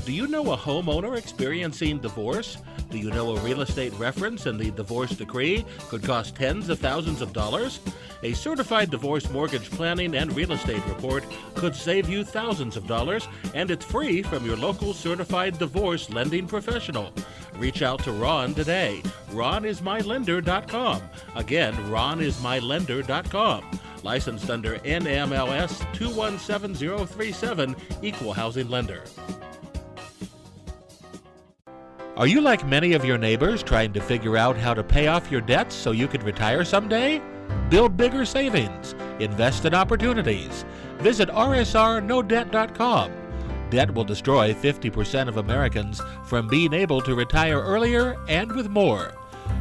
Do you know a homeowner experiencing divorce? Do you know a real estate reference and the divorce decree could cost tens of thousands of dollars? A certified divorce mortgage planning and real estate report could save you thousands of dollars, and it's free from your local certified divorce lending professional. Reach out to Ron today. RonIsMyLender.com. Again, RonIsMyLender.com. Licensed under NMLS 217037, Equal Housing Lender. Are you like many of your neighbors trying to figure out how to pay off your debts so you can retire someday? Build bigger savings. Invest in opportunities. Visit rsrnodebt.com. Debt will destroy 50% of Americans from being able to retire earlier and with more.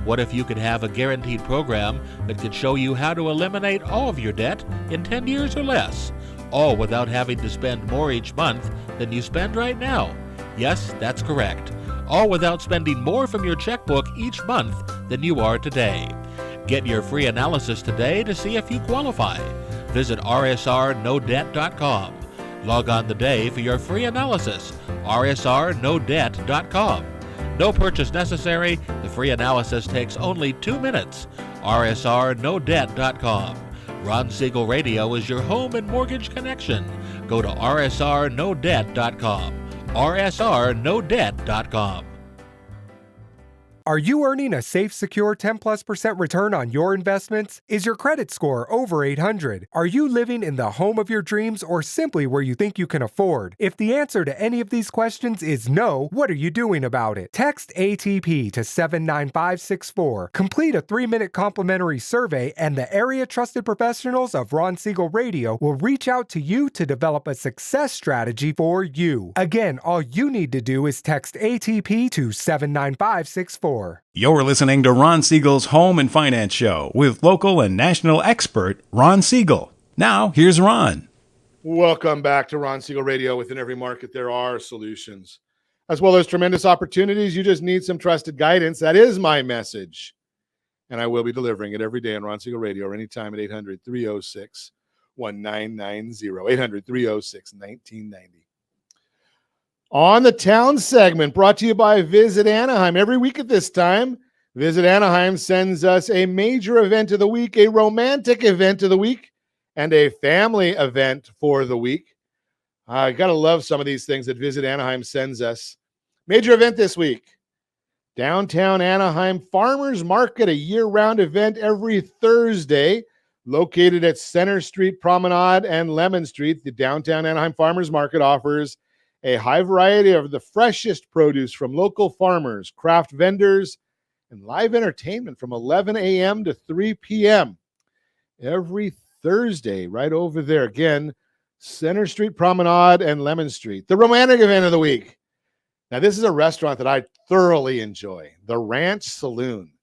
What if you could have a guaranteed program that could show you how to eliminate all of your debt in 10 years or less, all without having to spend more each month than you spend right now? Yes, that's correct. All without spending more from your checkbook each month than you are today. Get your free analysis today to see if you qualify. Visit rsrnodebt.com. Log on today for your free analysis, rsrnodebt.com. No purchase necessary. The free analysis takes only 2 minutes. rsrnodebt.com. Ron Siegel Radio is your home and mortgage connection. Go to rsrnodebt.com. rsrnodebt.com. Are you earning a safe, secure 10+% return on your investments? Is your credit score over 800? Are you living in the home of your dreams or simply where you think you can afford? If the answer to any of these questions is no, what are you doing about it? Text ATP to 79564. Complete a 3-minute complimentary survey, and the area trusted professionals of Ron Siegel Radio will reach out to you to develop a success strategy for you. Again, all you need to do is text ATP to 79564. You're listening to Ron Siegel's Home and Finance Show with local and national expert Ron Siegel. Now, here's Ron. Welcome back to Ron Siegel Radio. Within every market, there are solutions, as well as tremendous opportunities. You just need some trusted guidance. That is my message. And I will be delivering it every day on Ron Siegel Radio or anytime at 800-306-1990, 800-306-1990. On the town segment, brought to you by Visit Anaheim. Every week at this time, Visit Anaheim sends us a major event of the week, a romantic event of the week, and a family event for the week. I got to love some of these things that Visit Anaheim sends us. Major event this week, downtown Anaheim Farmers Market, a year-round event every Thursday. Located at Center Street Promenade and Lemon Street, the downtown Anaheim Farmers Market offers a high variety of the freshest produce from local farmers, craft vendors, and live entertainment from 11 a.m. to 3 p.m. every Thursday, right over there. Again, Center Street Promenade and Lemon Street. The romantic event of the week. Now, this is a restaurant that I thoroughly enjoy, the Ranch Saloon.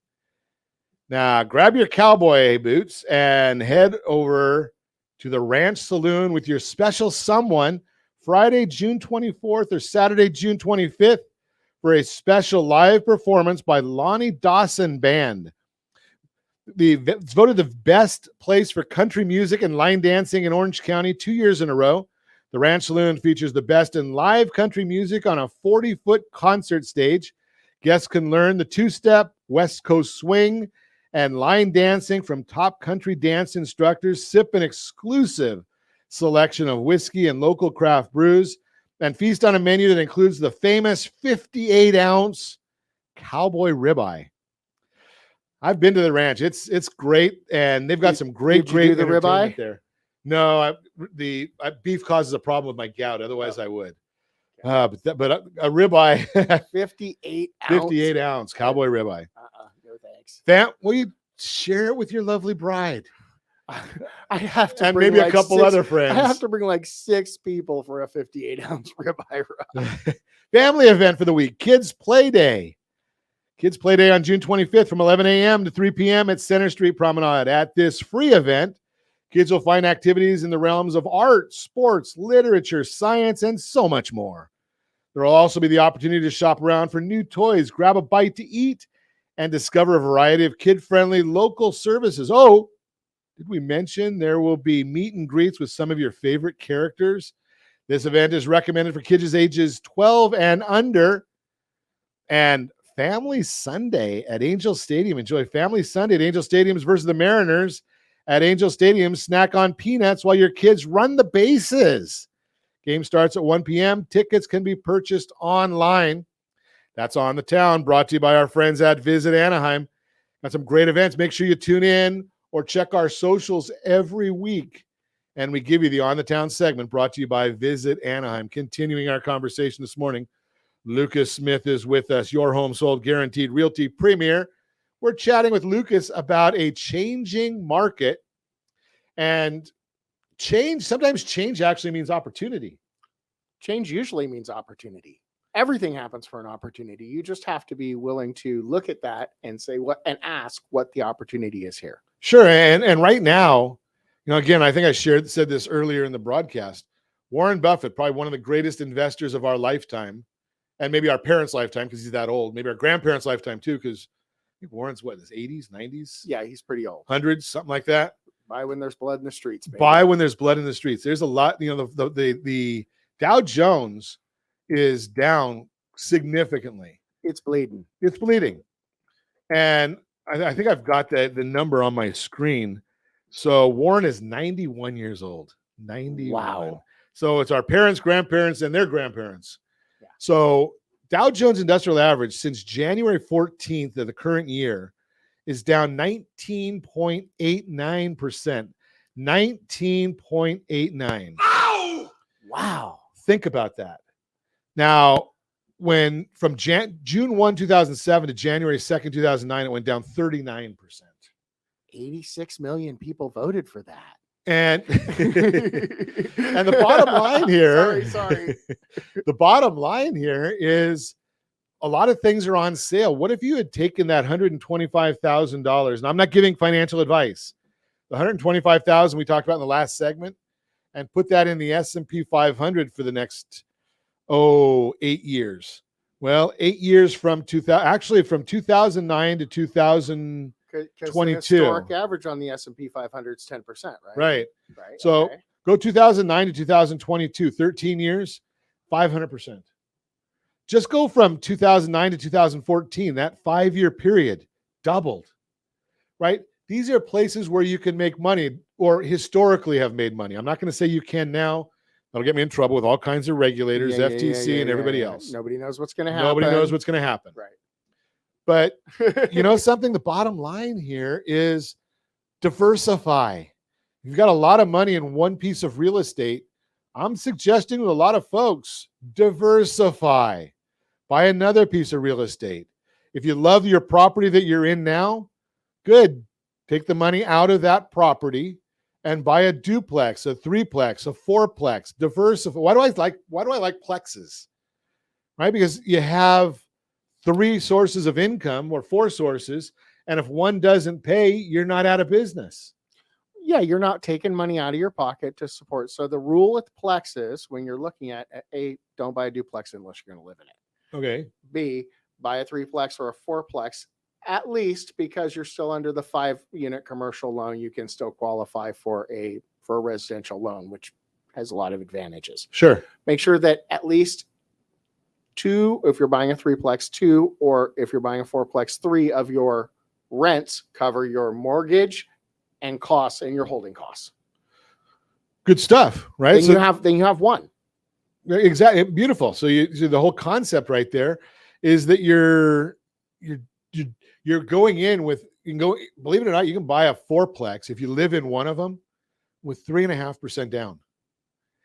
Now, grab your cowboy boots and head over to the Ranch Saloon with your special someone Friday, June 24th or Saturday, June 25th for a special live performance by Lonnie Dawson Band. It's voted the best place for country music and line dancing in Orange County 2 years in a row. The Ranch Saloon features the best in live country music on a 40-foot concert stage. Guests can learn the two-step, West Coast swing, and line dancing from top country dance instructors, sip an exclusive selection of whiskey and local craft brews, and feast on a menu that includes the famous 58-ounce cowboy ribeye. I've been to the ranch. It's great, and they've got some great the ribeye there. No, beef causes a problem with my gout. Otherwise, I would. But a ribeye, 58 ounce cowboy ribeye. No thanks. Will you share it with your lovely bride? I have to, and maybe a couple other friends. I have to bring like 6 people for a 58-ounce ribeye rub. Family event for the week: Kids Play Day. Kids Play Day on June 25th from 11 a.m. to 3 p.m. at Center Street Promenade. At this free event, kids will find activities in the realms of art, sports, literature, science, and so much more. There will also be the opportunity to shop around for new toys, grab a bite to eat, and discover a variety of kid-friendly local services. Oh, did we mention there will be meet and greets with some of your favorite characters? This event is recommended for kids ages 12 and under. And Family Sunday at Angel Stadium. Enjoy Family Sunday at Angel Stadium versus the Mariners. At Angel Stadium, snack on peanuts while your kids run the bases. Game starts at 1 p.m. Tickets can be purchased online. That's On the Town, brought to you by our friends at Visit Anaheim. Got some great events. Make sure you tune in or check our socials every week. And we give you the On the Town segment brought to you by Visit Anaheim. Continuing our conversation this morning, Lucas Smith is with us, your home sold guaranteed realty premier. We're chatting with Lucas about a changing market, and sometimes change actually means opportunity. Change usually means opportunity. Everything happens for an opportunity. You just have to be willing to look at that and say and ask what the opportunity is here. Sure. And right now, again, I think I said this earlier in the broadcast. Warren Buffett, probably one of the greatest investors of our lifetime, and maybe our parents' lifetime because he's that old. Maybe our grandparents' lifetime too, because I think Warren's his 80s, 90s? Yeah, he's pretty old. 100s, something like that. Buy when there's blood in the streets. Baby. Buy when there's blood in the streets. There's a lot. The Dow Jones is down significantly. It's bleeding. And I think I've got the number on my screen. So Warren is 91 years old. 91. Wow. So it's our parents, grandparents, and their grandparents. Yeah. So Dow Jones Industrial Average since January 14th of the current year is down 19.89%. 19.89. Ow! Wow. Think about that. Now, when from June 1, 2007 to January 2nd, 2009, it went down 39%. 86 million people voted for that. And and the bottom line here, sorry. The bottom line here is a lot of things are on sale. What if you had taken that $125,000? And I'm not giving financial advice. The $125,000 we talked about in the last segment, and put that in the S&P 500 for the next 8 years. Well, 8 years from 2009 to 2022. The historic average on the S&P 500 is 10%, right? Right. So go 2009 to 2022, 13 years, 500%. Just go from 2009 to 2014, that 5-year period, doubled, right? These are places where you can make money or historically have made money. I'm not going to say you can now. That'll get me in trouble with all kinds of regulators, FTC, and everybody else. Nobody knows what's going to happen. Nobody knows what's going to happen. Right. But something, the bottom line here is Diversify. You've got a lot of money in one piece of real estate. I'm suggesting to a lot of folks, diversify. Buy another piece of real estate. If you love your property that you're in now, good. Take the money out of that property and buy a duplex, a threeplex, a fourplex. Diversify. Why do I like plexes? Right? Because you have 3 sources of income or 4 sources, and if one doesn't pay, you're not out of business. Yeah, you're not taking money out of your pocket to support. So the rule with plexes, when you're looking at A, don't buy a duplex unless you're going to live in it. Okay. B, buy a threeplex or a fourplex, at least because you're still under the 5-unit commercial loan. You can still qualify for a residential loan, which has a lot of advantages. Sure. Make sure that at least 2, if you're buying a threeplex, 2, or if you're buying a fourplex, 3 of your rents cover your mortgage and costs and your holding costs. Good stuff, right? Then you have 1. Exactly. Beautiful. So the whole concept right there is that you're going in with, believe it or not, you can buy a fourplex if you live in one of them with 3.5% down.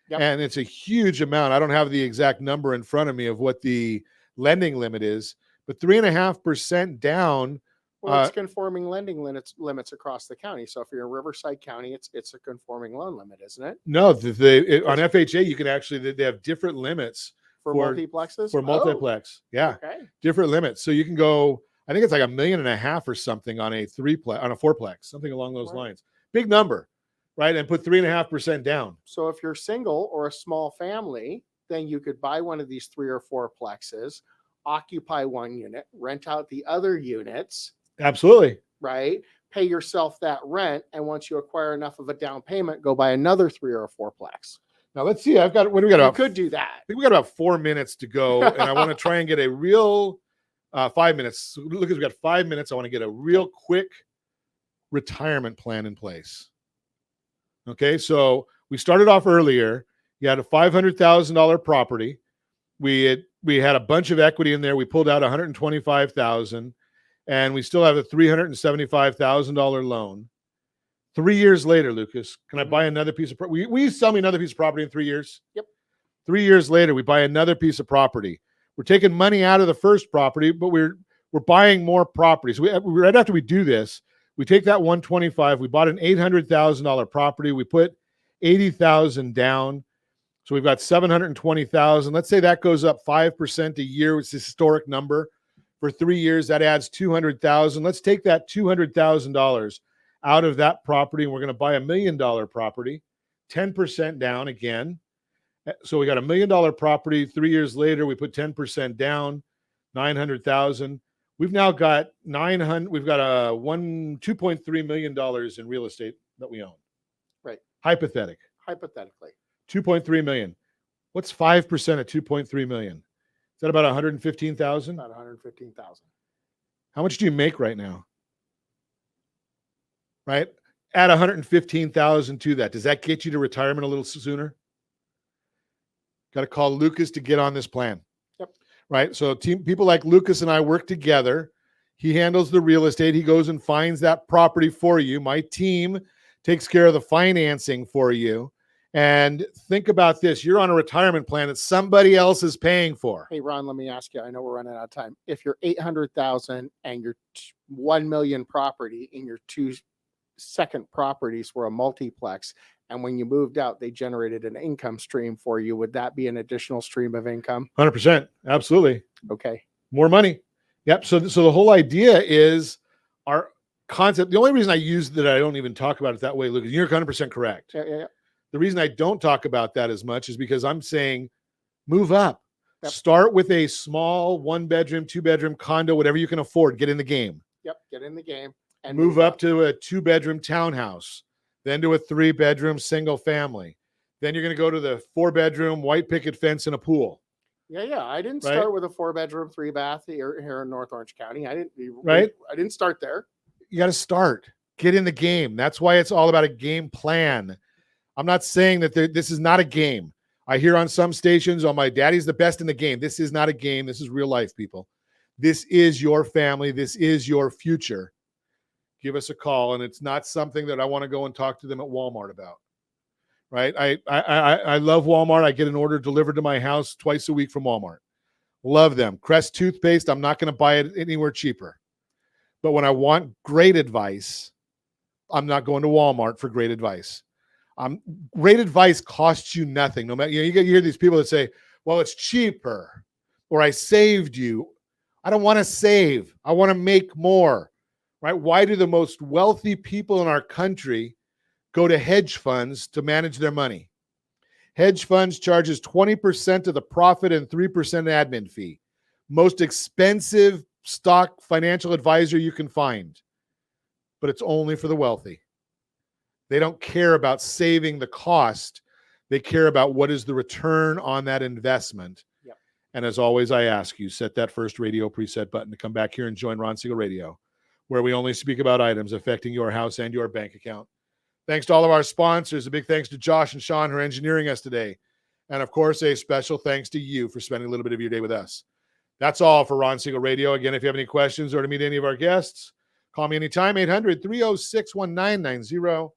Yep. And it's a huge amount. I don't have the exact number in front of me of what the lending limit is, but 3.5% down. Well, it's conforming lending limits across the county. So if you're in Riverside County, it's a conforming loan limit, isn't it? No, on FHA, you can actually, they have different limits for multiplexes. For multiplex. Yeah. Okay. Different limits. So you can go, I think it's like $1.5 million or something on a fourplex, something along those lines. Big number, right? And put 3.5% down. So if you're single or a small family, then you could buy one of these 3 or 4 plexes, occupy 1 unit, rent out the other units. Absolutely. Right? Pay yourself that rent. And once you acquire enough of a down payment, go buy another 3 or 4plex. Now let's see. What do we got? You could do that. I think we got about 4 minutes to go. And I want to try and get a real 5 minutes. Look, we've got 5 minutes. I want to get a real quick retirement plan in place. Okay. So we started off earlier. You had a $500,000 property. We had a bunch of equity in there. We pulled out $125,000. And we still have a $375,000 loan. 3 years later, Lucas, can I buy another piece of property? Will you sell me another piece of property in 3 years? Yep. 3 years later, we buy another piece of property. We're taking money out of the first property, but we're buying more properties. Right after we do this, we take that $125,000. We bought an $800,000 property. We put $80,000 down. So we've got $720,000. Let's say that goes up 5% a year. It's a historic number. For 3 years, that adds $200,000. Let's take that $200,000 out of that property, and we're going to buy $1 million property, 10% down again. So we got $1 million property. 3 years later, we put 10% down, $900,000. We've now got $2.3 million in real estate that we own. Right. Hypothetically. 2.3 million. What's 5% of 2.3 million? Is that about 115,000? About 115,000. How much do you make right now? Right? Add 115,000 to that. Does that get you to retirement a little sooner? Got to call Lucas to get on this plan. Yep. Right? So people like Lucas and I work together. He handles the real estate. He goes and finds that property for you. My team takes care of the financing for you. And think about this. You're on a retirement plan that somebody else is paying for. Hey, Ron, let me ask you. I know we're running out of time. If you're 800,000 and your 1 million property and your 2 second properties were a multiplex, and when you moved out, they generated an income stream for you, would that be an additional stream of income? 100%. Absolutely. Okay. More money. Yep. So the whole idea is our concept. The only reason I use that, I don't even talk about it that way, Lucas, you're 100% correct. Yeah. The reason I don't talk about that as much is because I'm saying move up. Yep. Start with a small 1-bedroom, 2-bedroom condo, whatever you can afford. Get in the game. Yep. Get in the game. And move up to a 2-bedroom townhouse, then to a 3-bedroom single family. Then you're going to go to the 4-bedroom white picket fence and a pool. Yeah. I didn't start with a 4-bedroom, 3-bath here in North Orange County. I didn't start there. You got to start. Get in the game. That's why it's all about a game plan. I'm not saying that this is not a game. I hear on some stations, my daddy's the best in the game. This is not a game. This is real life, people. This is your family. This is your future. give us a call. And it's not something that I want to go and talk to them at Walmart about. Right? I love Walmart. I get an order delivered to my house twice a week from Walmart. Love them. Crest toothpaste, I'm not going to buy it anywhere cheaper. But when I want great advice, I'm not going to Walmart for great advice. Great advice costs you nothing. No matter, you hear these people that say, well, it's cheaper, or I saved you. I don't want to save. I want to make more, right? Why do the most wealthy people in our country go to hedge funds to manage their money? Hedge funds charges 20% of the profit and 3% admin fee. Most expensive stock financial advisor you can find, but it's only for the wealthy. They don't care about saving the cost. They care about what is the return on that investment. Yep. And as always, I ask you, set that first radio preset button to come back here and join Ron Siegel Radio, where we only speak about items affecting your house and your bank account. Thanks to all of our sponsors. A big thanks to Josh and Sean who are engineering us today. And of course, a special thanks to you for spending a little bit of your day with us. That's all for Ron Siegel Radio. Again, if you have any questions or to meet any of our guests, call me anytime, 800-306-1990,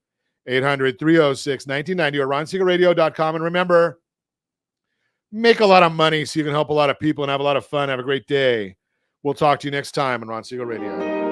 800-306-1990, or ronsiegelradio.com. And remember, make a lot of money so you can help a lot of people and have a lot of fun. Have a great day. We'll talk to you next time on Ron Siegel Radio.